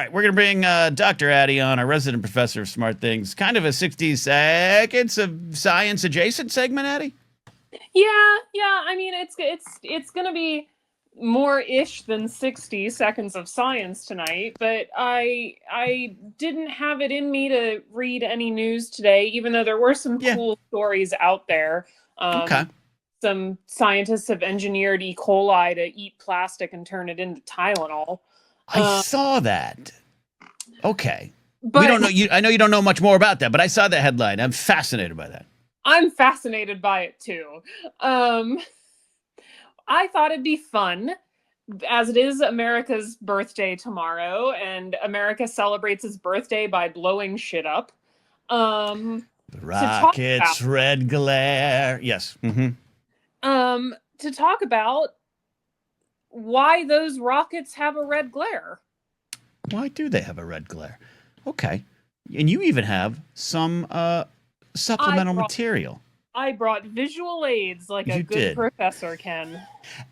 right, we're going to bring Dr. Addy on, our resident professor of smart things. Kind of a 60 seconds of science adjacent segment, Addy? Yeah. I mean, it's gonna be more ish than 60 seconds of science tonight, but I didn't have it in me to read any news today, even though there were some Yeah. cool stories out there. Okay. Some scientists have engineered E. coli to eat plastic and turn it into Tylenol. I Um, saw that. Okay. We but don't know you. I know you don't know much more about that, but I saw that headline. I'm fascinated by that. I'm fascinated by it too. Um, I thought it'd be fun, as it is America's birthday tomorrow, and America celebrates its birthday by blowing shit up. Um, to talk about Rockets, red glare. Yes. to talk about why those rockets have a red glare. Why do they have a red glare? Okay. And you even have some I supplemental brought material. I brought visual aids like a You good did. professor can.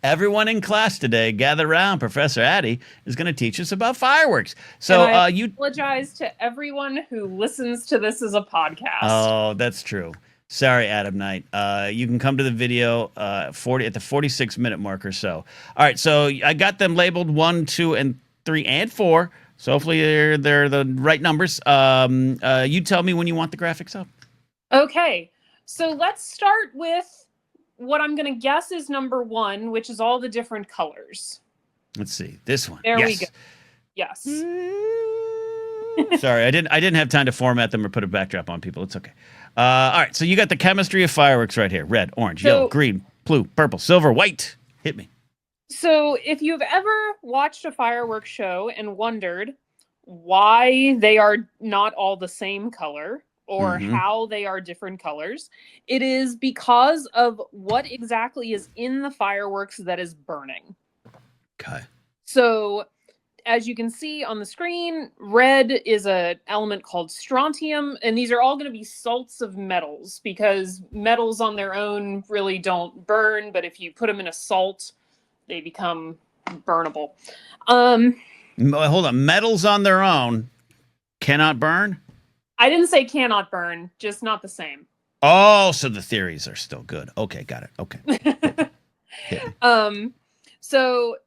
Everyone in class today, gather around. Professor Addy is going to teach us about fireworks. And So I you. apologize to everyone who listens to this as a podcast. Oh, that's true. Sorry, Adam Knight. You can come to the video 40 at the 46-minute mark or so. All right, so I got them labeled 1, 2, and 3, and 4. So hopefully they're the right numbers. You tell me when you want the graphics up. Okay, so let's start with what I'm going to guess is number 1, which is all the different colors. Let's see this one. There we Yes. go. Yes. Sorry, I didn't have time to format them or put a backdrop on people. It's okay. All right, so you got the chemistry of fireworks right here: red, orange, yellow, So, green, blue, purple, silver, white. Hit me. so if you've ever watched a fireworks show and wondered why they are not all the same color or Mm-hmm. how they are different colors, it is because of what exactly is in the fireworks that is burning. Okay. So as you can see on the screen, red is an element called strontium, and these are all going to be salts of metals because metals on their own really don't burn, but if you put them in a salt, they become burnable. Hold on. Metals on their own cannot burn. I didn't say cannot burn, just not the same. Oh, so the theories are still good. Okay, got it. Okay. Hit me. So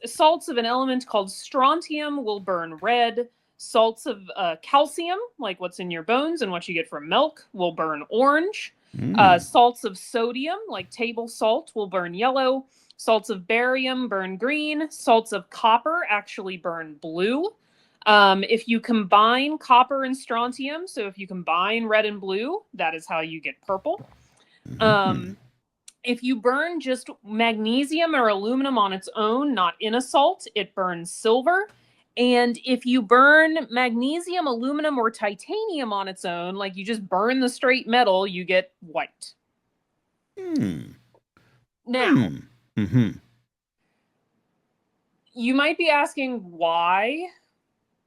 salts of an element called strontium will burn red. Salts of calcium, like what's in your bones and what you get from milk, will burn orange. Salts of sodium, like table salt, will burn yellow. Salts of barium burn green. Salts of copper actually burn blue. If you combine copper and strontium, so if you combine red and blue, that is how you get purple. If you burn just magnesium or aluminum on its own, not in a salt, it burns silver. And if you burn magnesium, aluminum, or titanium on its own, like you just burn the straight metal, you get white. Now, you might be asking, why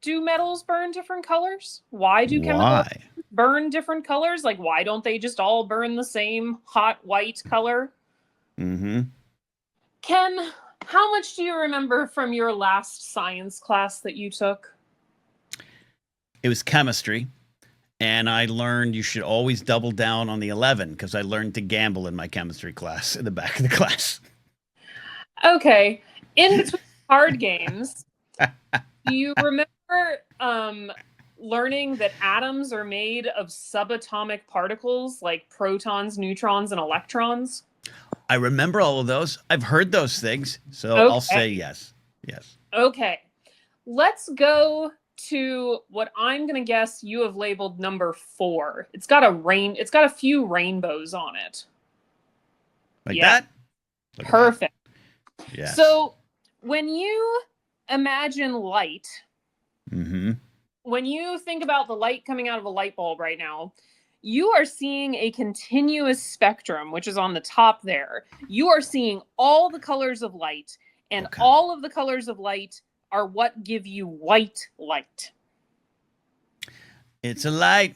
do metals burn different colors? Why do chemicals burn different colors? Like, why don't they just all burn the same hot white color? Ken, how much do you remember from your last science class that you took? It was chemistry, and I learned you should always double down on the 11 because I learned to gamble in my chemistry class in the back of the class. Okay. In between card games, do you remember learning that atoms are made of subatomic particles like protons, neutrons, and electrons? I remember all of those. I've heard those things, so Okay. I'll say yes. Yes. Okay. Let's go to what I'm going to guess you have labeled number 4. It's got a few rainbows on it. Like that? Look perfect. Yes. So when you imagine light, when you think about the light coming out of a light bulb right now, you are seeing a continuous spectrum, which is on the top there. You are seeing all the colors of light, and all of the colors of light are what give you white light. It's a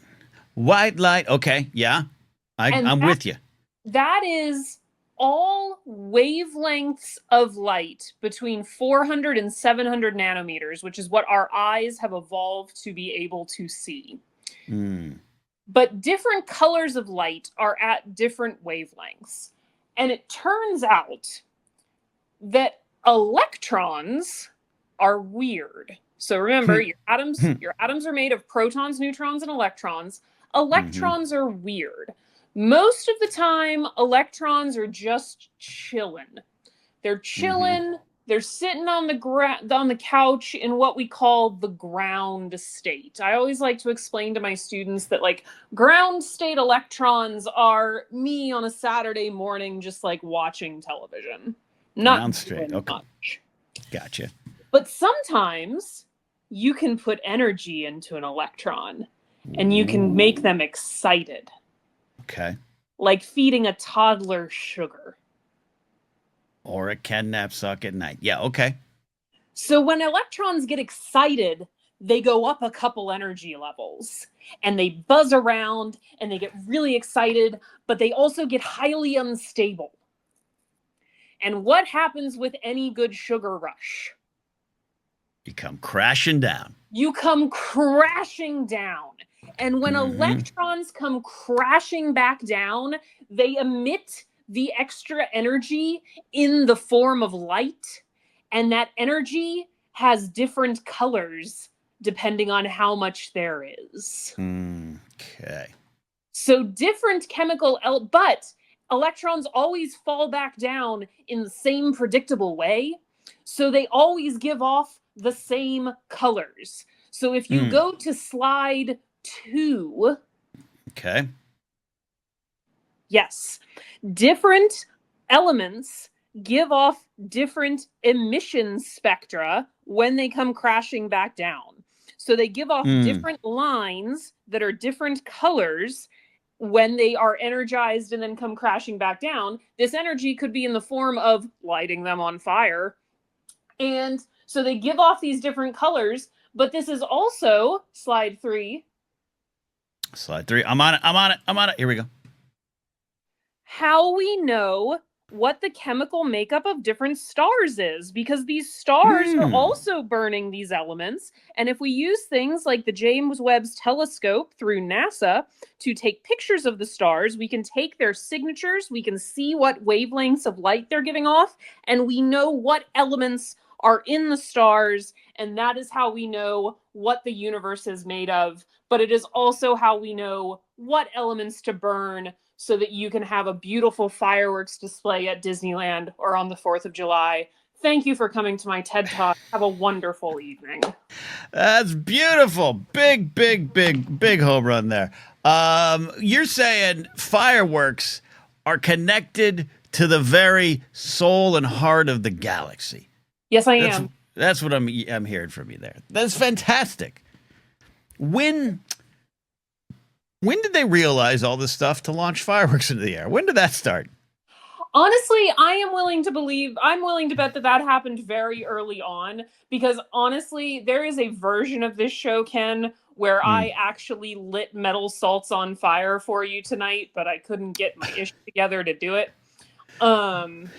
white light. Okay, yeah. I'm with you. That is all wavelengths of light between 400 and 700 nanometers, which is what our eyes have evolved to be able to see. Mm. But different colors of light are at different wavelengths. And it turns out that electrons are weird. So remember, your atoms are made of protons, neutrons, and electrons. Mm-hmm. Electrons are weird. Most of the time, electrons are just chilling. They're Mm-hmm. chilling. They're sitting on the couch in what we call the ground state. I always like to explain to my students that like ground state electrons are me on a Saturday morning just like watching television, Ground not straight. doing Okay. much. Gotcha. But sometimes you can put energy into an electron and you can make them excited, Okay. like feeding a toddler sugar. Or a catnap suck at night. Yeah, okay. So when electrons get excited, they go up a couple energy levels and they buzz around and they get really excited, but they also get highly unstable. And what happens with any good sugar rush? You come crashing down. You come crashing down. And when Mm-hmm. electrons come crashing back down, they emit the extra energy in the form of light. And that energy has different colors depending on how much there is. Okay. So different but electrons always fall back down in the same predictable way. So they always give off the same colors. So if you go to slide 2, Okay. yes, different elements give off different emission spectra when they come crashing back down. So they give off different lines that are different colors when they are energized and then come crashing back down. This energy could be in the form of lighting them on fire. And so they give off these different colors, but this is also slide 3. Slide 3. I'm on it. I'm on it. I'm on it. Here we go. How we know what the chemical makeup of different stars is, because these stars are also burning these elements. And if we use things like the James Webb's telescope through NASA to take pictures of the stars, we can take their signatures, we can see what wavelengths of light they're giving off, and we know what elements are in the stars, and that is how we know what the universe is made of. But it is also how we know what elements to burn so that you can have a beautiful fireworks display at Disneyland or on the 4th of July. Thank you for coming to my TED Talk. Have a wonderful evening. That's beautiful. Big, big, big, big home run there. You're saying fireworks are connected to the very soul and heart of the galaxy. Yes, I That's am. that's what I'm hearing from you there. That's fantastic. When when did they realize all this stuff to launch fireworks into the air? When did that start? Honestly, I'm willing to bet that that happened very early on, because honestly, there is a version of this show, Ken, where I actually lit metal salts on fire for you tonight, but I couldn't get my ish together to do it. I mean,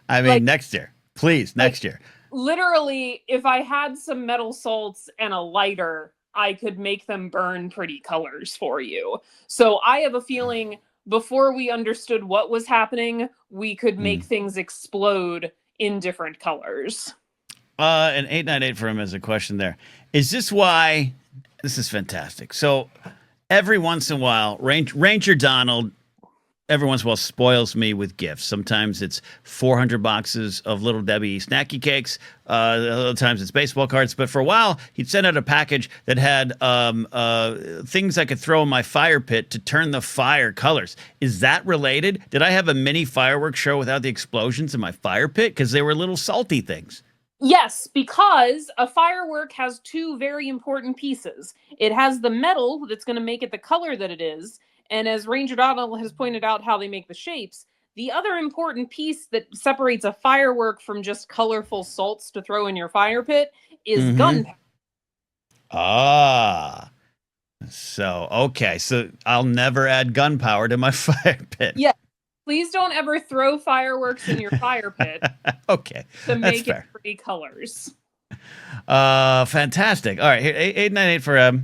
Like, next year, please, next year. literally, if I had some metal salts and a lighter, I could make them burn pretty colors for you. So I have a feeling before we understood what was happening, we could make things explode in different colors. And 898 for him has a question there. Is this why? This is fantastic. So every once in a while, Ranger Donald every once in a while spoils me with gifts. Sometimes it's 400 boxes of Little Debbie snacky cakes. Other times it's baseball cards. But for a while, he'd send out a package that had things I could throw in my fire pit to turn the fire colors. Is that related? Did I have a mini fireworks show without the explosions in my fire pit? Because they were little salty things. Yes, because a firework has two very important pieces. It has the metal that's going to make it the color that it is, and as Ranger Donald has pointed out how they make the shapes, the other important piece that separates a firework from just colorful salts to throw in your fire pit is gunpowder. Ah. So, okay. So I'll never add gunpowder to my fire pit. Yeah. Please don't ever throw fireworks in your fire pit Okay, to that's make it fair. pretty colors. Fantastic. All right, here 898 for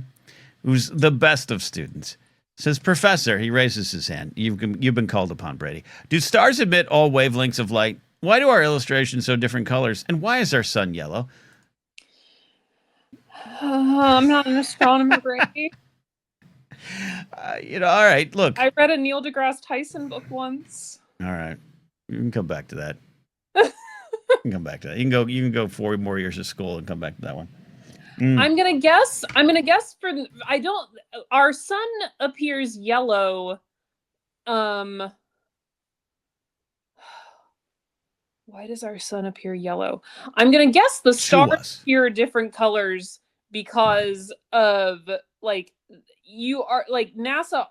who's the best of students. Says Professor. He raises his hand. You've been called upon, Brady. Do stars emit all wavelengths of light? Why do our illustrations show different colors? And why is our sun yellow? I'm not an astronomer, Brady. All right. Look. I read a Neil deGrasse Tyson book once. All right. You can come back to that. You can come back to that. You can go 4 more years of school and come back to that one. I'm gonna guess for I don't. Our sun appears yellow. Why does our sun appear yellow? I'm gonna guess the stars appear different colors because of like NASA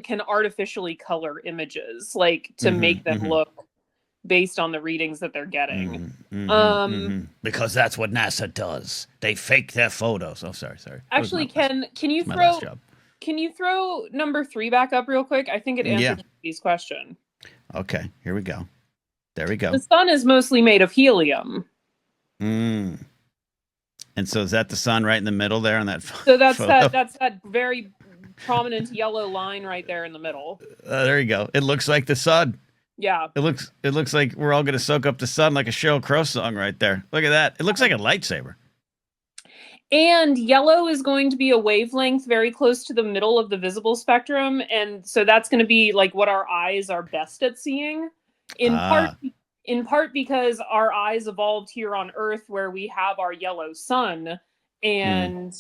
can artificially color images to make them look based on the readings that they're getting. Because that's what NASA does. They fake their photos. Oh, sorry. Actually, can you throw number 3 back up real quick? I think it answered Brady's question. Okay, here we go. There we go. The sun is mostly made of helium. And so is that the sun right in the middle there on that So that's photo? That's that very prominent yellow line right there in the middle. There you go. It looks like the sun. Yeah. It looks like we're all going to soak up the sun like a Sheryl Crow song right there. Look at that. It looks like a lightsaber. And yellow is going to be a wavelength very close to the middle of the visible spectrum. And so that's going to be like what our eyes are best at seeing. In part because our eyes evolved here on Earth where we have our yellow sun and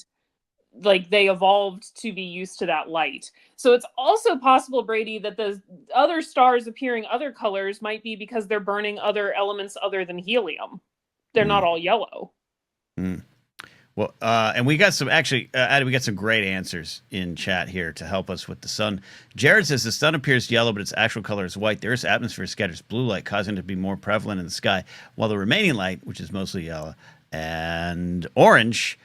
like they evolved to be used to that light. So it's also possible, Brady, that the other stars appearing other colors might be because they're burning other elements other than helium. They're not all yellow. Well, and we got some Addie, we got some great answers in chat here to help us with the sun. Jared says the sun appears yellow, but its actual color is white. The Earth's atmosphere scatters blue light, causing it to be more prevalent in the sky, while the remaining light, which is mostly yellow and orange,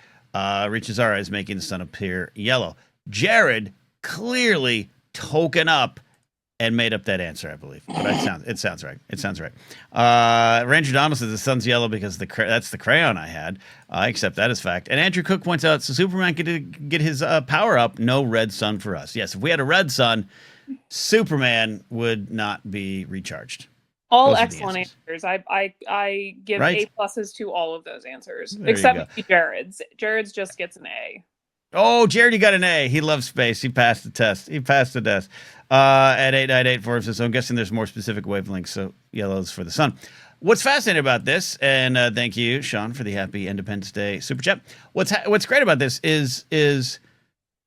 reaches our eyes, making the sun appear yellow. Jared clearly token up and made up that answer, I believe. But it sounds right. It sounds right. Ranger Donald says the sun's yellow because that's the crayon I had. I accept that as fact. And Andrew Cook points out, so Superman could get his power up. No red sun for us. Yes, if we had a red sun, Superman would not be recharged. All excellent answers. I give A+ to all of those answers, except Jared's. Jared's just gets an A. Oh, Jared, you got an A. He loves space. He passed the test. At 898 for us. So I'm guessing there's more specific wavelengths. So yellow's for the sun. What's fascinating about this, and thank you, Sean, for the happy Independence Day super chat. What's great about this is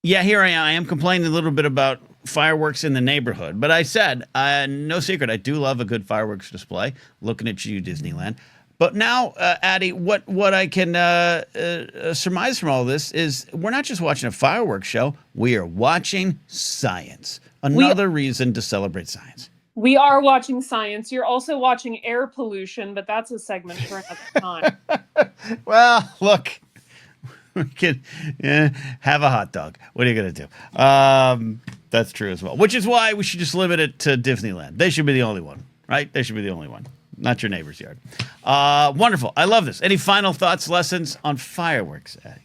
here I am complaining a little bit about fireworks in the neighborhood. But I said, no secret, I do love a good fireworks display. Looking at you, Disneyland. But now, Addie, what I can surmise from all this is we're not just watching a fireworks show. We are watching science. Another reason to celebrate science. We are watching science. You're also watching air pollution, but that's a segment for another time. Well, look, we could have a hot dog. What are you going to do? That's true as well. Which is why we should just limit it to Disneyland. They should be the only one, right? They should be the only one. Not your neighbor's yard. Wonderful. I love this. Any final thoughts, lessons on fireworks, Addie?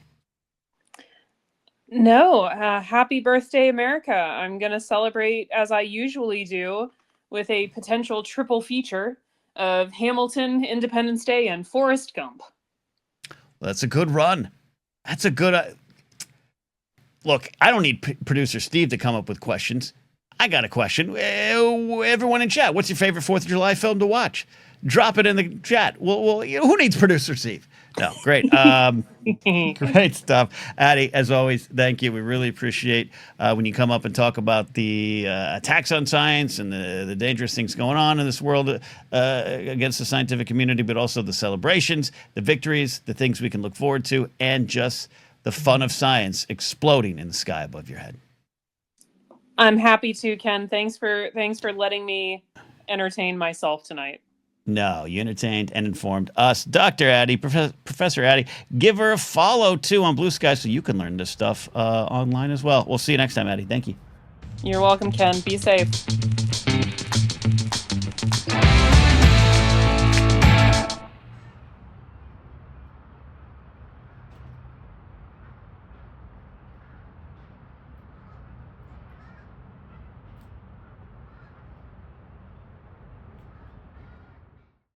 No. Happy birthday, America. I'm going to celebrate, as I usually do, with a potential triple feature of Hamilton, Independence Day, and Forrest Gump. Well, that's a good run. That's a good... Look, I don't need producer Steve to come up with questions. I got a question. Everyone in chat, what's your favorite 4th of July film to watch? Drop it in the chat. Well, who needs producer Steve? No, great. Great stuff. Addie, as always, thank you. We really appreciate when you come up and talk about the attacks on science and the dangerous things going on in this world against the scientific community, but also the celebrations, the victories, the things we can look forward to, and just the fun of science exploding in the sky above your head. I'm happy to, Ken. Thanks for letting me entertain myself tonight. No, you entertained and informed us. Dr. Addie, Professor Addie, give her a follow, too, on Blue Sky so you can learn this stuff online as well. We'll see you next time, Addie. Thank you. You're welcome, Ken. Be safe.